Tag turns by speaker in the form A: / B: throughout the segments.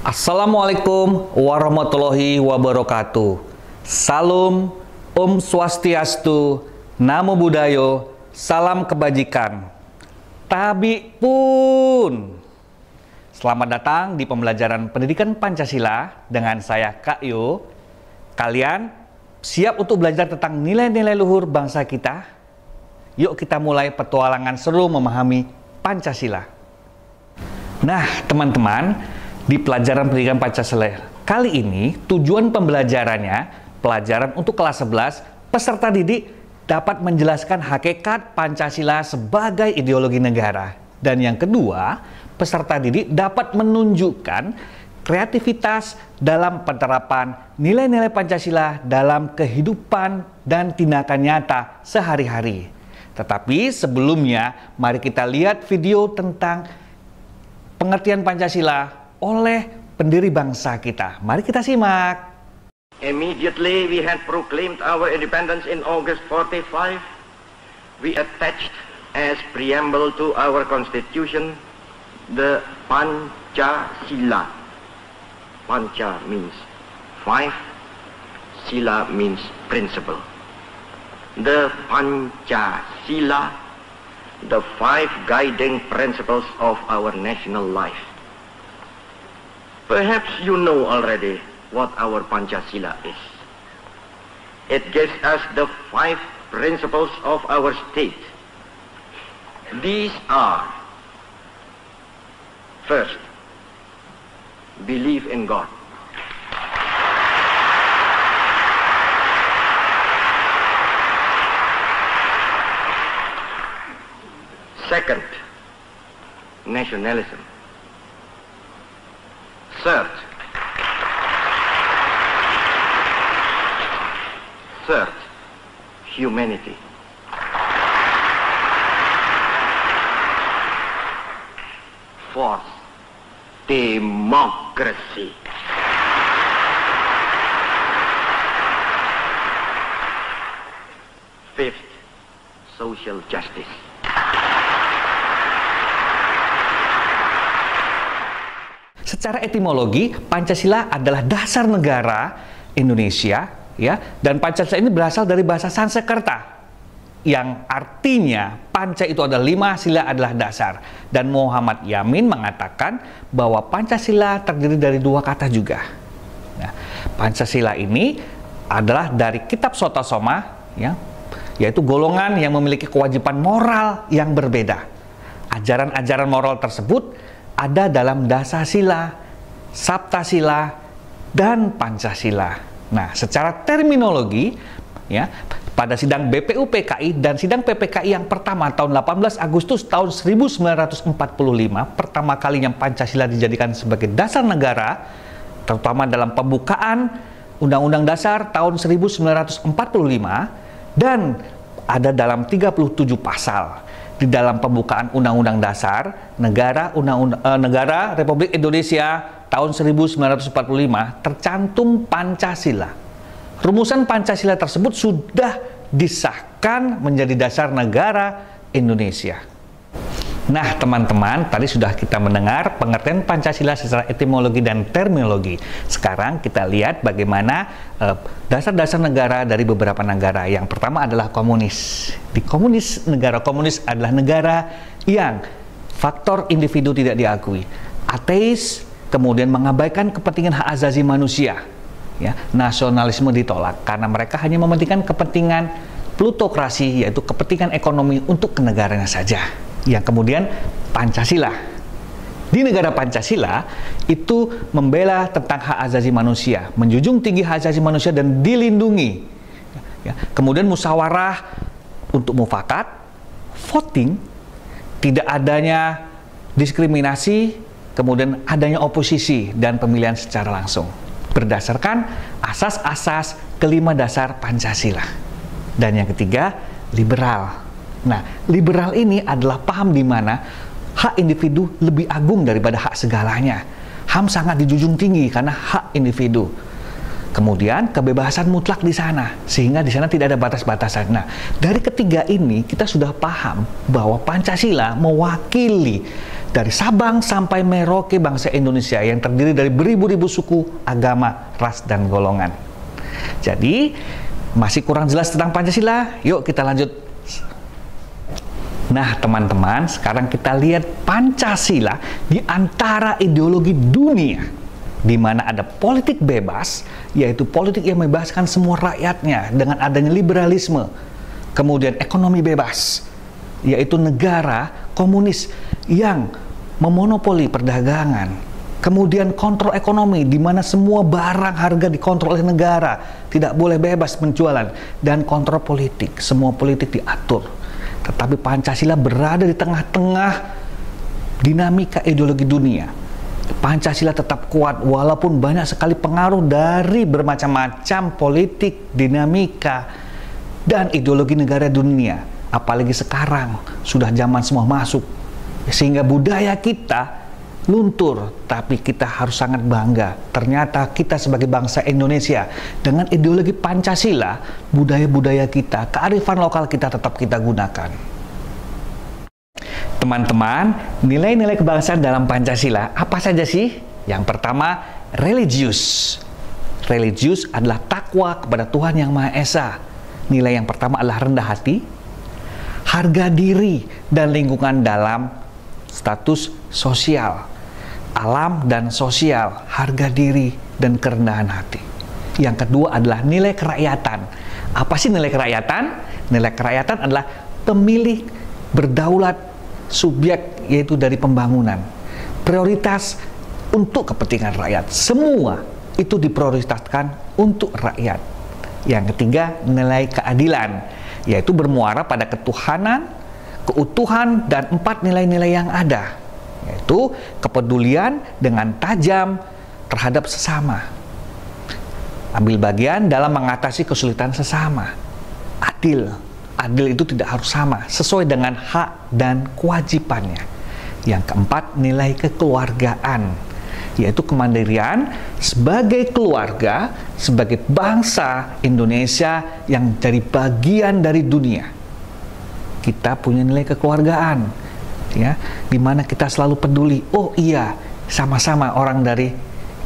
A: Assalamualaikum warahmatullahi wabarakatuh. Salam, Om Swastiastu, Namo Buddhaya, salam kebajikan. Tabi pun. Selamat datang di pembelajaran pendidikan Pancasila dengan saya Kak Yo. Kalian siap untuk belajar tentang nilai-nilai luhur bangsa kita? Yuk kita mulai petualangan seru memahami Pancasila. Nah, teman-teman, di pelajaran pendidikan Pancasila kali ini tujuan pembelajarannya pelajaran untuk kelas 11 peserta didik dapat menjelaskan hakikat Pancasila sebagai ideologi negara, dan yang kedua peserta didik dapat menunjukkan kreativitas dalam penerapan nilai-nilai Pancasila dalam kehidupan dan tindakan nyata sehari-hari. Tetapi sebelumnya mari kita lihat video tentang pengertian Pancasila oleh pendiri bangsa kita. Mari kita simak.
B: Immediately we had proclaimed our independence in August 45. We attached as preamble to our constitution the Pancasila. Panca means five, sila means principle. The Pancasila, the five guiding principles of our national life. Perhaps you know already what our Pancasila is. It gives us the five principles of our state. These are: first, believe in God. Second, nationalism. Third, humanity. Fourth, democracy. Fifth, social justice.
A: Secara etimologi, Pancasila adalah dasar negara Indonesia, ya. Dan Pancasila ini berasal dari bahasa Sanskerta, yang artinya Panca itu adalah 5, sila adalah dasar. Dan Muhammad Yamin mengatakan bahwa Pancasila terdiri dari 2 kata juga. Nah, Pancasila ini adalah dari Kitab Sota Soma, ya, yaitu golongan yang memiliki kewajiban moral yang berbeda. Ajaran-ajaran moral tersebut ada dalam Dasasila, Saptasila, dan Pancasila. Nah, secara terminologi, ya, pada sidang BPUPKI dan sidang PPKI yang pertama tahun 18 Agustus tahun 1945, pertama kalinya Pancasila dijadikan sebagai dasar negara, terutama dalam pembukaan Undang-Undang Dasar tahun 1945, dan ada dalam 37 pasal. Di dalam pembukaan Undang-Undang Dasar Negara Republik Indonesia tahun 1945 tercantum Pancasila. Rumusan Pancasila tersebut sudah disahkan menjadi dasar negara Indonesia. Nah, teman-teman, tadi sudah kita mendengar pengertian Pancasila secara etimologi dan terminologi. Sekarang kita lihat bagaimana dasar-dasar negara dari beberapa negara. Yang pertama adalah komunis. Negara komunis adalah negara yang faktor individu tidak diakui, ateis, kemudian mengabaikan kepentingan hak asasi manusia. Ya, nasionalisme ditolak karena mereka hanya mementingkan kepentingan plutokrasi, yaitu kepentingan ekonomi untuk kenegaranya saja. Yang kemudian Pancasila. Di negara Pancasila itu membela tentang hak asasi manusia, menjunjung tinggi hak asasi manusia dan dilindungi. Ya, kemudian musyawarah untuk mufakat, voting, tidak adanya diskriminasi, kemudian adanya oposisi dan pemilihan secara langsung berdasarkan asas-asas kelima dasar Pancasila. Dan yang ketiga, liberal. Nah, liberal ini adalah paham di mana hak individu lebih agung daripada hak segalanya. HAM sangat dijunjung tinggi karena hak individu. Kemudian kebebasan mutlak di sana, sehingga di sana tidak ada batas-batasan. Nah, dari ketiga ini kita sudah paham bahwa Pancasila mewakili dari Sabang sampai Merauke bangsa Indonesia yang terdiri dari beribu-ribu suku, agama, ras, dan golongan. Jadi, masih kurang jelas tentang Pancasila? Yuk kita lanjut. Nah, teman-teman, sekarang kita lihat Pancasila di antara ideologi dunia, di mana ada politik bebas, yaitu politik yang membebaskan semua rakyatnya dengan adanya liberalisme. Kemudian ekonomi bebas, yaitu negara komunis yang memonopoli perdagangan. Kemudian kontrol ekonomi, di mana semua barang harga dikontrol oleh negara, tidak boleh bebas penjualan. Dan kontrol politik, semua politik diatur. Tetapi Pancasila berada di tengah-tengah dinamika ideologi dunia. Pancasila tetap kuat walaupun banyak sekali pengaruh dari bermacam-macam politik, dinamika, dan ideologi negara dunia. Apalagi sekarang, sudah zaman semua masuk. Sehingga budaya kita luntur, tapi kita harus sangat bangga. Ternyata kita sebagai bangsa Indonesia, dengan ideologi Pancasila, budaya-budaya kita, kearifan lokal kita tetap kita gunakan. Teman-teman, nilai-nilai kebangsaan dalam Pancasila apa saja sih? Yang pertama, religius. Religius adalah takwa kepada Tuhan Yang Maha Esa. Nilai yang pertama adalah rendah hati, harga diri, dan lingkungan dalam status sosial. Alam dan sosial, harga diri, dan kerendahan hati. Yang kedua adalah nilai kerakyatan. Apa sih nilai kerakyatan? Nilai kerakyatan adalah pemilih berdaulat subjek, yaitu dari pembangunan, prioritas untuk kepentingan rakyat. Semua itu diprioritaskan untuk rakyat. Yang ketiga, nilai keadilan, yaitu bermuara pada ketuhanan, keutuhan, dan 4 nilai-nilai yang ada, yaitu kepedulian dengan tajam terhadap sesama, ambil bagian dalam mengatasi kesulitan sesama, adil. Adil itu tidak harus sama, sesuai dengan hak dan kewajibannya. Yang keempat, nilai kekeluargaan, yaitu kemandirian sebagai keluarga, sebagai bangsa Indonesia yang dari bagian dari dunia. Kita punya nilai kekeluargaan, ya, di mana kita selalu peduli. Oh iya, sama-sama orang dari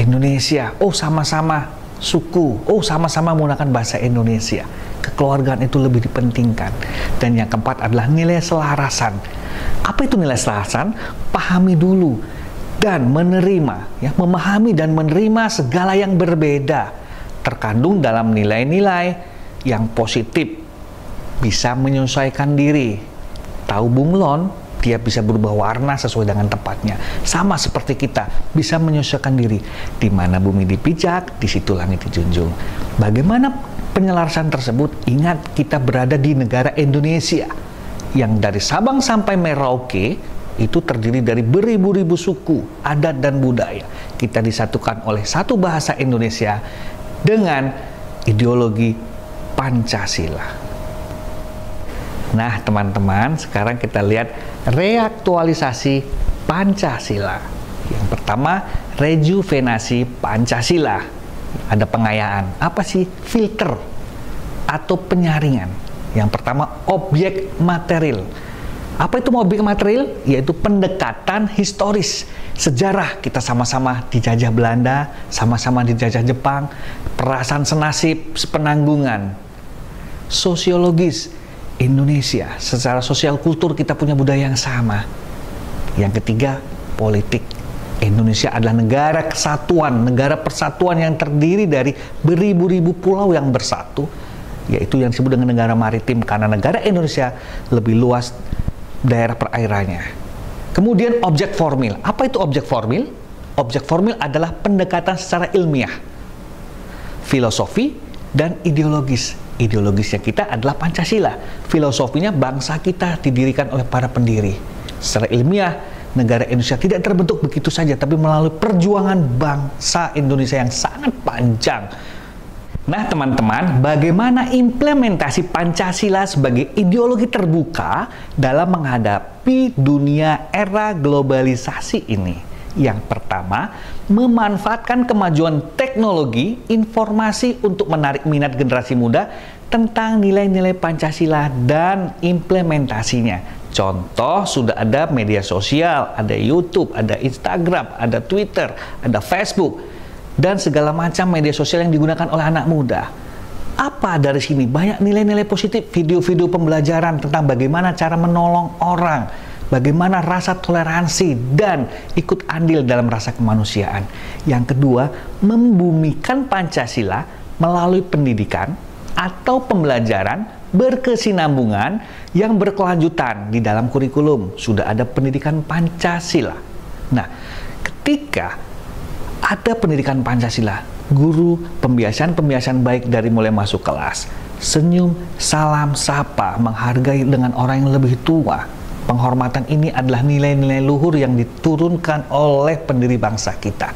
A: Indonesia. Oh sama-sama suku. Oh sama-sama menggunakan bahasa Indonesia. Kekeluargaan itu lebih dipentingkan. Dan yang keempat adalah nilai selarasan. Apa itu nilai selarasan? Pahami dulu dan menerima, ya, memahami dan menerima segala yang berbeda, terkandung dalam nilai-nilai yang positif, bisa menyesuaikan diri. Tahu bunglon, dia bisa berubah warna sesuai dengan tempatnya. Sama seperti kita, bisa menyesuaikan diri. Di mana bumi dipijak, di situ langit dijunjung. Bagaimana penyelarasan tersebut? Ingat, kita berada di negara Indonesia yang dari Sabang sampai Merauke itu terdiri dari beribu-ribu suku, adat, dan budaya. Kita disatukan oleh satu bahasa Indonesia dengan ideologi Pancasila. Nah, teman-teman, sekarang kita lihat reaktualisasi Pancasila. Yang pertama, rejuvenasi Pancasila. Ada pengayaan. Apa sih? Filter atau penyaringan. Yang pertama, objek material. Apa itu objek material? Yaitu pendekatan historis. Sejarah, kita sama-sama dijajah Belanda, sama-sama dijajah Jepang, perasaan senasib, sepenanggungan. Sosiologis, Indonesia, secara sosial kultur kita punya budaya yang sama. Yang ketiga, politik. Indonesia adalah negara kesatuan, negara persatuan yang terdiri dari beribu-ribu pulau yang bersatu, yaitu yang disebut dengan negara maritim, karena negara Indonesia lebih luas daerah perairannya. Kemudian objek formil. Apa itu objek formil? Objek formil adalah pendekatan secara ilmiah, filosofi, dan ideologis. Ideologisnya kita adalah Pancasila. Filosofinya bangsa kita didirikan oleh para pendiri. Secara ilmiah, negara Indonesia tidak terbentuk begitu saja, tapi melalui perjuangan bangsa Indonesia yang sangat panjang. Nah, teman-teman, bagaimana implementasi Pancasila sebagai ideologi terbuka dalam menghadapi dunia era globalisasi ini? Yang pertama, memanfaatkan kemajuan teknologi informasi untuk menarik minat generasi muda tentang nilai-nilai Pancasila dan implementasinya. Contoh, sudah ada media sosial, ada YouTube, ada Instagram, ada Twitter, ada Facebook, dan segala macam media sosial yang digunakan oleh anak muda. Apa dari sini? Banyak nilai-nilai positif, video-video pembelajaran tentang bagaimana cara menolong orang, bagaimana rasa toleransi dan ikut andil dalam rasa kemanusiaan. Yang kedua, membumikan Pancasila melalui pendidikan atau pembelajaran berkesinambungan yang berkelanjutan di dalam kurikulum. Sudah ada pendidikan Pancasila. Nah, ketika ada pendidikan Pancasila, guru pembiasan baik dari mulai masuk kelas, senyum, salam, sapa, menghargai dengan orang yang lebih tua. Penghormatan ini adalah nilai-nilai luhur yang diturunkan oleh pendiri bangsa kita.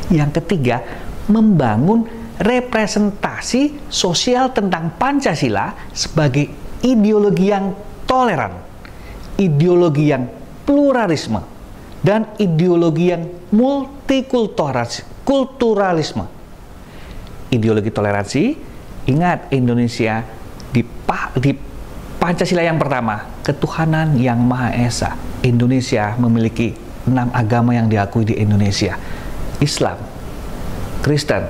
A: Yang ketiga, membangun representasi sosial tentang Pancasila sebagai ideologi yang toleran, ideologi yang pluralisme, dan ideologi yang multikulturalisme. Ideologi toleransi, ingat Indonesia di Pancasila yang pertama, ketuhanan yang Maha Esa. Indonesia memiliki 6 agama yang diakui di Indonesia. Islam, Kristen,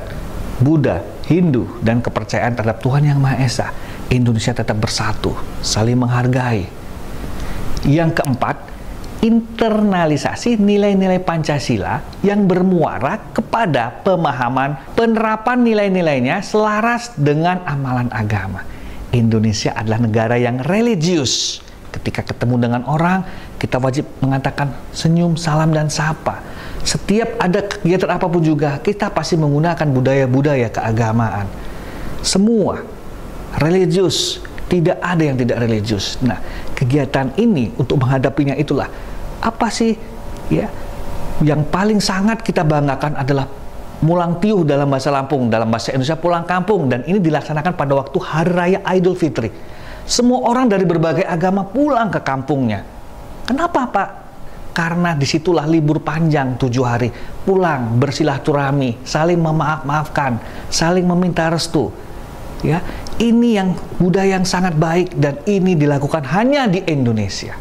A: Buddha, Hindu, dan kepercayaan terhadap Tuhan yang Maha Esa. Indonesia tetap bersatu, saling menghargai. Yang keempat, internalisasi nilai-nilai Pancasila yang bermuara kepada pemahaman penerapan nilai-nilainya selaras dengan amalan agama. Indonesia adalah negara yang religius. Ketika ketemu dengan orang, kita wajib mengatakan senyum, salam, dan sapa. Setiap ada kegiatan apapun juga, kita pasti menggunakan budaya-budaya keagamaan. Semua religius, tidak ada yang tidak religius. Nah, kegiatan ini untuk menghadapinya itulah apa sih ya yang paling sangat kita banggakan adalah Mulang Tiuh dalam bahasa Lampung, dalam bahasa Indonesia pulang kampung, dan ini dilaksanakan pada waktu Hari Raya Idul Fitri. Semua orang dari berbagai agama pulang ke kampungnya. Kenapa, Pak? Karena disitulah libur panjang 7 hari, pulang bersilaturahmi, saling memaaf-maafkan, saling meminta restu. Ya, ini yang budaya yang sangat baik dan ini dilakukan hanya di Indonesia.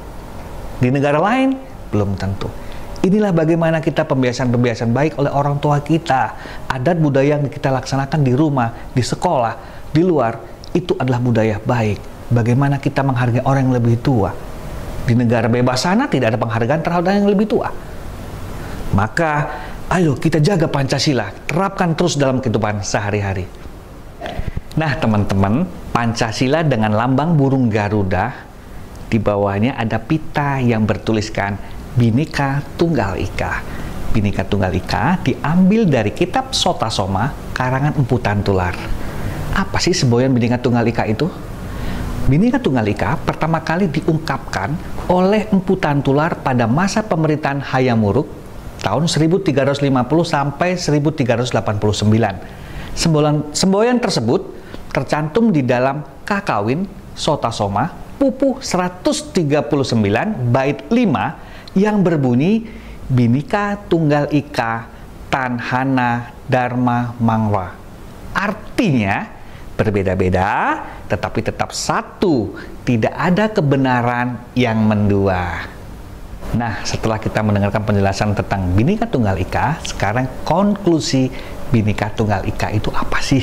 A: Di negara lain belum tentu. Inilah bagaimana kita pembiasan-pembiasan baik oleh orang tua kita. Adat budaya yang kita laksanakan di rumah, di sekolah, di luar, itu adalah budaya baik. Bagaimana kita menghargai orang yang lebih tua. Di negara bebas sana tidak ada penghargaan terhadap yang lebih tua. Maka, ayo kita jaga Pancasila, terapkan terus dalam kehidupan sehari-hari. Nah, teman-teman, Pancasila dengan lambang burung Garuda, di bawahnya ada pita yang bertuliskan Bhinneka Tunggal Ika. Bhinneka Tunggal Ika diambil dari kitab Sota Soma karangan Empu Tantular. Apa sih semboyan Bhinneka Tunggal Ika itu? Bhinneka Tunggal Ika pertama kali diungkapkan oleh Empu Tantular pada masa pemerintahan Hayam Wuruk tahun 1350 sampai 1389. Semboyan tersebut tercantum di dalam Kakawin Sota Soma Pupuh 139 bait 5 yang berbunyi Bhinneka Tunggal Ika Tanhana Dharma Mangwa. Artinya berbeda-beda tetapi tetap satu, tidak ada kebenaran yang mendua. Nah, setelah kita mendengarkan penjelasan tentang Bhinneka Tunggal Ika, sekarang konklusi Bhinneka Tunggal Ika itu apa sih?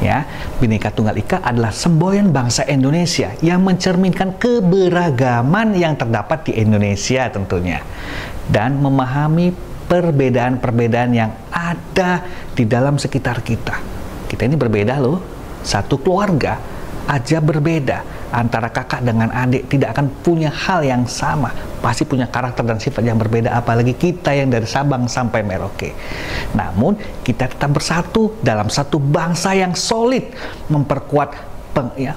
A: Ya, Bhinneka Tunggal Ika adalah semboyan bangsa Indonesia yang mencerminkan keberagaman yang terdapat di Indonesia tentunya, dan memahami perbedaan-perbedaan yang ada di dalam sekitar kita. Kita ini berbeda loh, satu keluarga aja berbeda, antara kakak dengan adik tidak akan punya hal yang sama, pasti punya karakter dan sifat yang berbeda, apalagi kita yang dari Sabang sampai Merauke. Namun kita tetap bersatu dalam satu bangsa yang solid,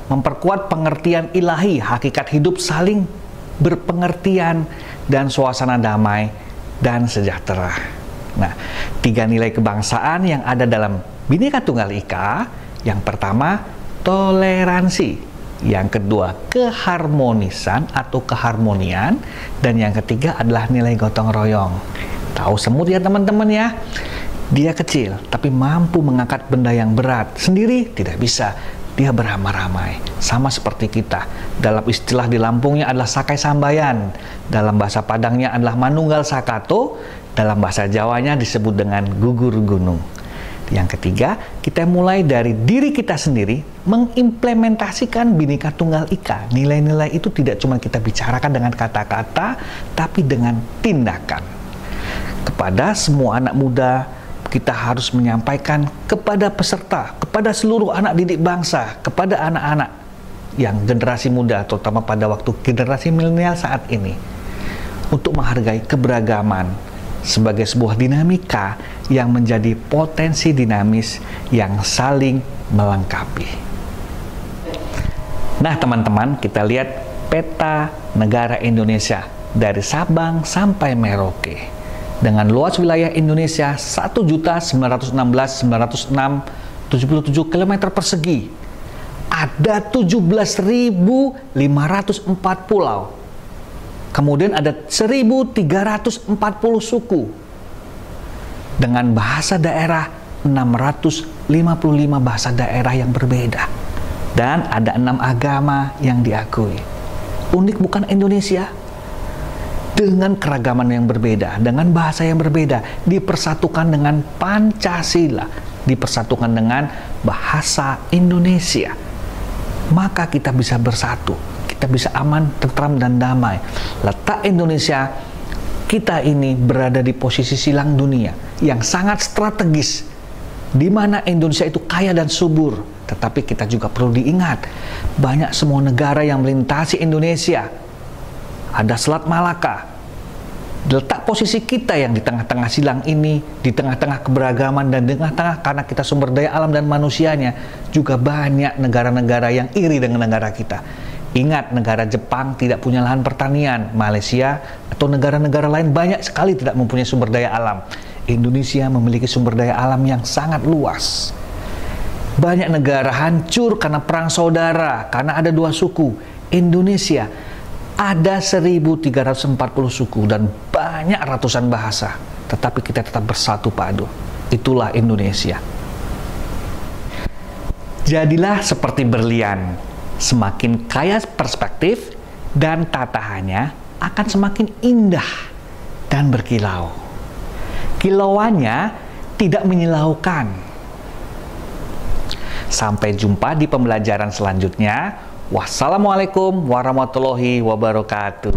A: memperkuat pengertian ilahi, hakikat hidup saling berpengertian dan suasana damai dan sejahtera. Nah, 3 nilai kebangsaan yang ada dalam Bhinneka Tunggal Ika, yang pertama toleransi, yang kedua keharmonisan atau keharmonian, dan yang ketiga adalah nilai gotong royong. Tahu semut ya teman-teman ya? Dia kecil, tapi mampu mengangkat benda yang berat. Sendiri tidak bisa. Dia beramai-ramai, sama seperti kita. Dalam istilah di Lampungnya adalah Sakai Sambayan. Dalam bahasa Padangnya adalah Manunggal Sakato. Dalam bahasa Jawanya disebut dengan gugur gunung. Yang ketiga, kita mulai dari diri kita sendiri, mengimplementasikan Bhinneka Tunggal Ika. Nilai-nilai itu tidak cuma kita bicarakan dengan kata-kata, tapi dengan tindakan. Kepada semua anak muda, kita harus menyampaikan kepada peserta, kepada seluruh anak didik bangsa, kepada anak-anak yang generasi muda, terutama pada waktu generasi milenial saat ini, untuk menghargai keberagaman sebagai sebuah dinamika yang menjadi potensi dinamis yang saling melengkapi. Nah teman-teman, kita lihat peta negara Indonesia dari Sabang sampai Merauke. Dengan luas wilayah Indonesia 1.916.977 km persegi. Ada 17.504 pulau. Kemudian ada 1.340 suku. Dengan bahasa daerah 655 bahasa daerah yang berbeda. Dan ada 6 agama yang diakui. Unik bukan Indonesia? Dengan keragaman yang berbeda, dengan bahasa yang berbeda, dipersatukan dengan Pancasila, dipersatukan dengan bahasa Indonesia. Maka kita bisa bersatu, kita bisa aman, tentram, dan damai. Letak Indonesia, kita ini berada di posisi silang dunia yang sangat strategis, di mana Indonesia itu kaya dan subur. Tetapi kita juga perlu diingat, banyak semua negara yang melintasi Indonesia. Ada Selat Malaka. Letak posisi kita yang di tengah-tengah silang ini, di tengah-tengah keberagaman dan di tengah-tengah karena kita sumber daya alam dan manusianya, juga banyak negara-negara yang iri dengan negara kita. Ingat, negara Jepang tidak punya lahan pertanian, Malaysia atau negara-negara lain banyak sekali tidak mempunyai sumber daya alam. Indonesia memiliki sumber daya alam yang sangat luas. Banyak negara hancur karena perang saudara, karena ada 2 suku. Indonesia ada 1.340 suku dan banyak ratusan bahasa, tetapi kita tetap bersatu padu. Itulah Indonesia. Jadilah seperti berlian, semakin kaya perspektif dan tatahannya akan semakin indah dan berkilau. Kilauannya tidak menyilaukan. Sampai jumpa di pembelajaran selanjutnya. Wassalamualaikum warahmatullahi wabarakatuh.